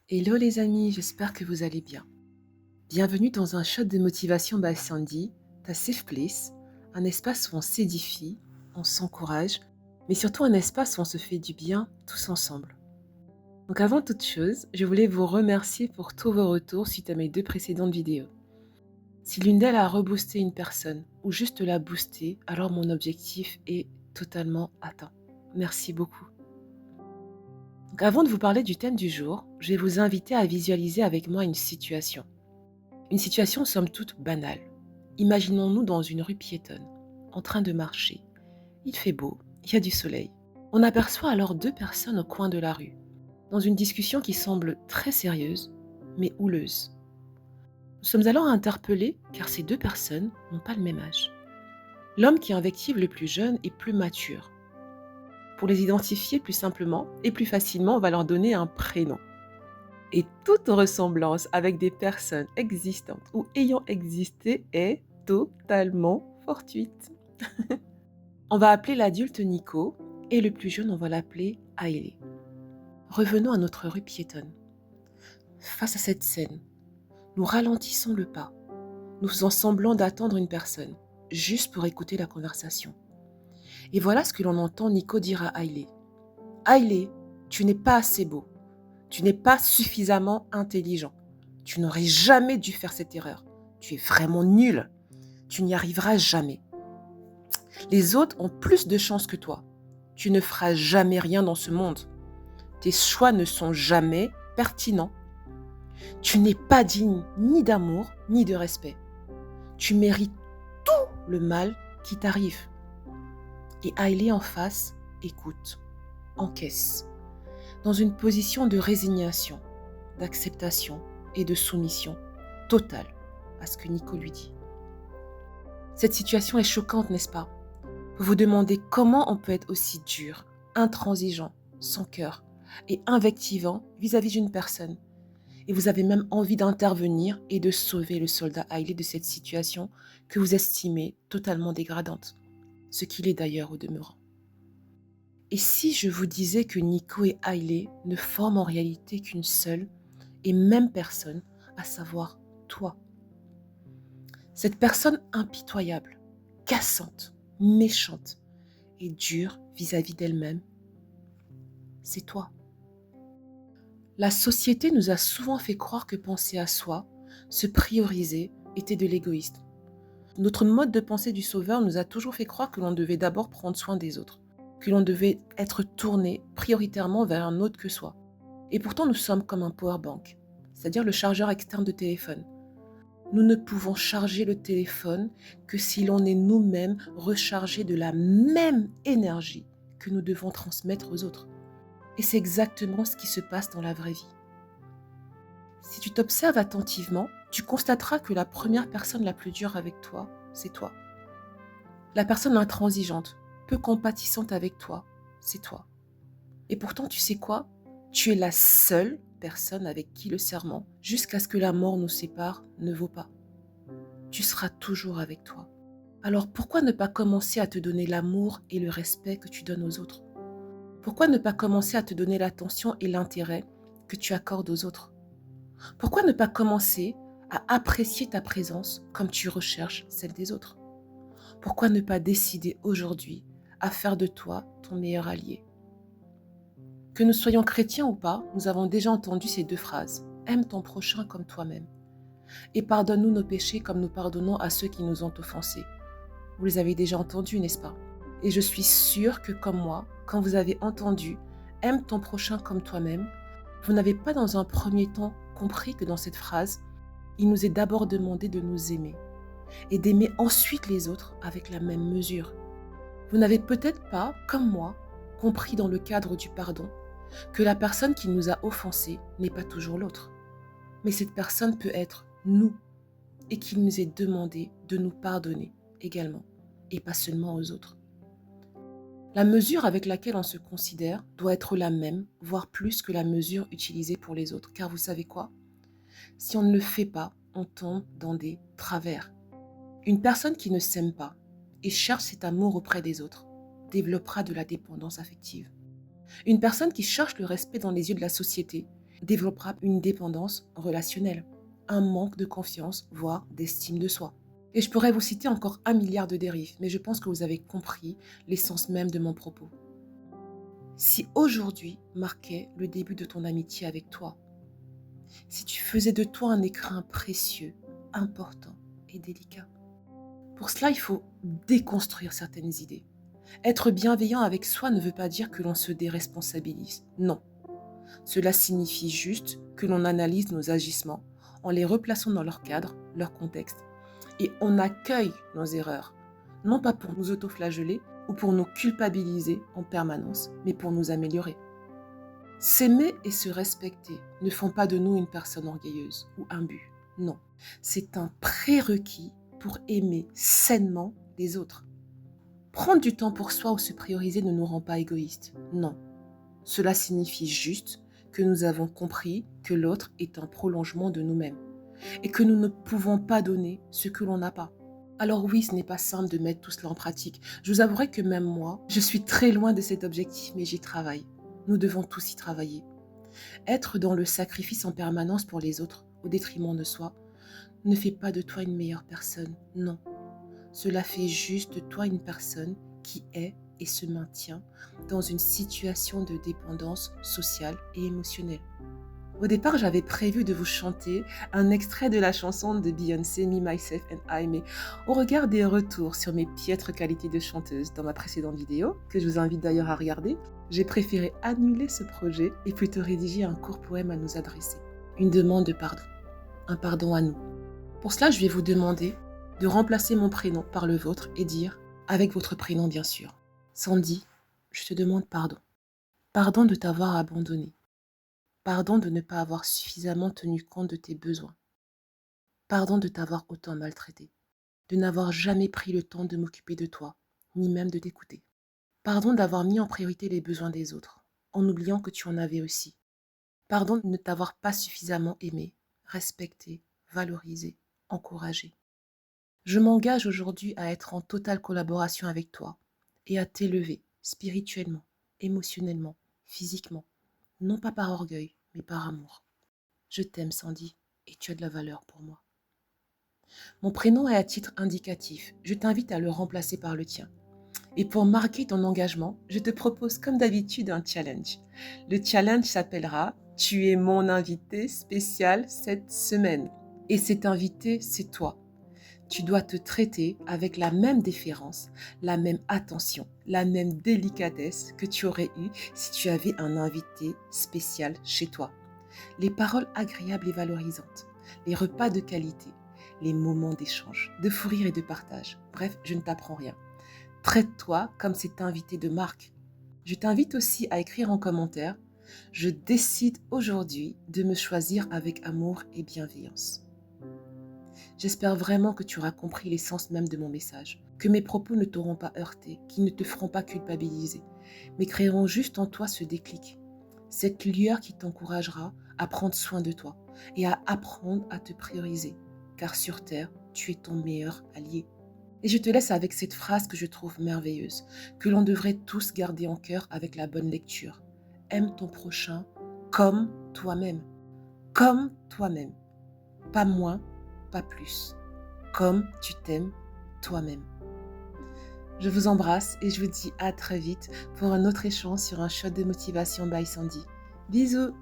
Hello les amis, j'espère que vous allez bien. Bienvenue dans un shot de motivation by Sandy, ta safe place, un espace où on s'édifie, on s'encourage, mais surtout un espace où on se fait du bien tous ensemble. Donc avant toute chose, je voulais vous remercier pour tous vos retours suite à mes 2 précédentes vidéos. Si l'une d'elles a reboosté une personne ou juste l'a boosté, alors mon objectif est totalement atteint. Merci beaucoup. Donc avant de vous parler du thème du jour, je vais vous inviter à visualiser avec moi une situation. Une situation somme toute banale. Imaginons-nous dans une rue piétonne, en train de marcher. Il fait beau, il y a du soleil. On aperçoit alors 2 personnes au coin de la rue, dans une discussion qui semble très sérieuse, mais houleuse. Nous sommes alors interpellés car ces 2 personnes n'ont pas le même âge. L'homme qui invective le plus jeune est plus mature. Pour les identifier plus simplement et plus facilement, on va leur donner un prénom. Et toute ressemblance avec des personnes existantes ou ayant existé est totalement fortuite. On va appeler l'adulte Nico et le plus jeune, on va l'appeler Hailey. Revenons à notre rue piétonne. Face à cette scène, nous ralentissons le pas. Nous faisons semblant d'attendre une personne, juste pour écouter la conversation. Et voilà ce que l'on entend Nico dire à Hailey. Hailey, tu n'es pas assez beau. Tu n'es pas suffisamment intelligent. Tu n'aurais jamais dû faire cette erreur. Tu es vraiment nul. Tu n'y arriveras jamais. Les autres ont plus de chance que toi. Tu ne feras jamais rien dans ce monde. Tes choix ne sont jamais pertinents. Tu n'es pas digne ni d'amour ni de respect. Tu mérites tout le mal qui t'arrive. Et Hailey en face écoute, encaisse, dans une position de résignation, d'acceptation et de soumission totale à ce que Nico lui dit. Cette situation est choquante, n'est-ce pas? Vous vous demandez comment on peut être aussi dur, intransigeant, sans cœur et invectivant vis-à-vis d'une personne. Et vous avez même envie d'intervenir et de sauver le soldat Hailey de cette situation que vous estimez totalement dégradante, ce qu'il est d'ailleurs au demeurant. Et si je vous disais que Nico et Hailey ne forment en réalité qu'une seule et même personne, à savoir toi. Cette personne impitoyable, cassante, méchante et dure vis-à-vis d'elle-même, c'est toi. La société nous a souvent fait croire que penser à soi, se prioriser, était de l'égoïsme. Notre mode de pensée du sauveur nous a toujours fait croire que l'on devait d'abord prendre soin des autres, que l'on devait être tourné prioritairement vers un autre que soi. Et pourtant, nous sommes comme un powerbank, c'est-à-dire le chargeur externe de téléphone. Nous ne pouvons charger le téléphone que si l'on est nous-mêmes rechargés de la même énergie que nous devons transmettre aux autres. Et c'est exactement ce qui se passe dans la vraie vie. Si tu t'observes attentivement, tu constateras que la première personne la plus dure avec toi, c'est toi. La personne intransigeante, peu compatissante avec toi, c'est toi. Et pourtant, tu sais quoi? Tu es la seule personne avec qui le serment, jusqu'à ce que la mort nous sépare, ne vaut pas. Tu seras toujours avec toi. Alors pourquoi ne pas commencer à te donner l'amour et le respect que tu donnes aux autres? Pourquoi ne pas commencer à te donner l'attention et l'intérêt que tu accordes aux autres? Pourquoi ne pas commencer à apprécier ta présence comme tu recherches celle des autres? Pourquoi ne pas décider aujourd'hui à faire de toi ton meilleur allié? Que nous soyons chrétiens ou pas, nous avons déjà entendu ces 2 phrases. Aime ton prochain comme toi-même. Et pardonne-nous nos péchés comme nous pardonnons à ceux qui nous ont offensés. Vous les avez déjà entendus, n'est-ce pas? Et je suis sûre que comme moi, quand vous avez entendu « aime ton prochain comme toi-même », vous n'avez pas dans un premier temps compris que dans cette phrase, il nous est d'abord demandé de nous aimer et d'aimer ensuite les autres avec la même mesure. Vous n'avez peut-être pas, comme moi, compris dans le cadre du pardon que la personne qui nous a offensés n'est pas toujours l'autre. Mais cette personne peut être nous et qu'il nous est demandé de nous pardonner également et pas seulement aux autres. La mesure avec laquelle on se considère doit être la même, voire plus que la mesure utilisée pour les autres. Car vous savez quoi? Si on ne le fait pas, on tombe dans des travers. Une personne qui ne s'aime pas et cherche cet amour auprès des autres développera de la dépendance affective. Une personne qui cherche le respect dans les yeux de la société développera une dépendance relationnelle, un manque de confiance, voire d'estime de soi. Et je pourrais vous citer encore 1 milliard de dérives, mais je pense que vous avez compris l'essence même de mon propos. Si aujourd'hui marquait le début de ton amitié avec toi, si tu faisais de toi un écrin précieux, important et délicat, pour cela, il faut déconstruire certaines idées. Être bienveillant avec soi ne veut pas dire que l'on se déresponsabilise. Non. Cela signifie juste que l'on analyse nos agissements en les replaçant dans leur cadre, leur contexte, et on accueille nos erreurs, non pas pour nous autoflageller ou pour nous culpabiliser en permanence, mais pour nous améliorer. S'aimer et se respecter ne font pas de nous une personne orgueilleuse ou imbue. Non, c'est un prérequis pour aimer sainement les autres. Prendre du temps pour soi ou se prioriser ne nous rend pas égoïstes. Non, cela signifie juste que nous avons compris que l'autre est un prolongement de nous-mêmes et que nous ne pouvons pas donner ce que l'on n'a pas. Alors oui, ce n'est pas simple de mettre tout cela en pratique. Je vous avouerai que même moi, je suis très loin de cet objectif, mais j'y travaille. Nous devons tous y travailler. Être dans le sacrifice en permanence pour les autres, au détriment de soi, ne fait pas de toi une meilleure personne, non. Cela fait juste de toi une personne qui est et se maintient dans une situation de dépendance sociale et émotionnelle. Au départ, j'avais prévu de vous chanter un extrait de la chanson de Beyoncé, Me, Myself and I, mais au regard des retours sur mes piètres qualités de chanteuse dans ma précédente vidéo, que je vous invite d'ailleurs à regarder, j'ai préféré annuler ce projet et plutôt rédiger un court poème à nous adresser. Une demande de pardon, un pardon à nous. Pour cela, je vais vous demander de remplacer mon prénom par le vôtre et dire, avec votre prénom bien sûr, Sandy, je te demande pardon. Pardon de t'avoir abandonné. Pardon de ne pas avoir suffisamment tenu compte de tes besoins. Pardon de t'avoir autant maltraité. De n'avoir jamais pris le temps de m'occuper de toi, ni même de t'écouter. Pardon d'avoir mis en priorité les besoins des autres, en oubliant que tu en avais aussi. Pardon de ne t'avoir pas suffisamment aimé, respecté, valorisé, encouragé. Je m'engage aujourd'hui à être en totale collaboration avec toi et à t'élever spirituellement, émotionnellement, physiquement, non pas par orgueil, mais par amour. Je t'aime, Sandy, et tu as de la valeur pour moi. Mon prénom est à titre indicatif. Je t'invite à le remplacer par le tien. Et pour marquer ton engagement, je te propose comme d'habitude un challenge. Le challenge s'appellera « Tu es mon invité spécial cette semaine ». Et cet invité, c'est toi. Tu dois te traiter avec la même déférence, la même attention, la même délicatesse que tu aurais eu si tu avais un invité spécial chez toi. Les paroles agréables et valorisantes, les repas de qualité, les moments d'échange, de fou rire et de partage. Bref, je ne t'apprends rien. Traite-toi comme cet invité de marque. Je t'invite aussi à écrire en commentaire « Je décide aujourd'hui de me choisir avec amour et bienveillance ». J'espère vraiment que tu auras compris l'essence même de mon message, que mes propos ne t'auront pas heurté, qu'ils ne te feront pas culpabiliser, mais créeront juste en toi ce déclic, cette lueur qui t'encouragera à prendre soin de toi et à apprendre à te prioriser, car sur Terre, tu es ton meilleur allié. Et je te laisse avec cette phrase que je trouve merveilleuse, que l'on devrait tous garder en cœur avec la bonne lecture. Aime ton prochain comme toi-même. Comme toi-même. Pas moins, pas plus. Comme tu t'aimes toi-même. Je vous embrasse et je vous dis à très vite pour un autre échange sur un shot de motivation by Sandy. Bisous!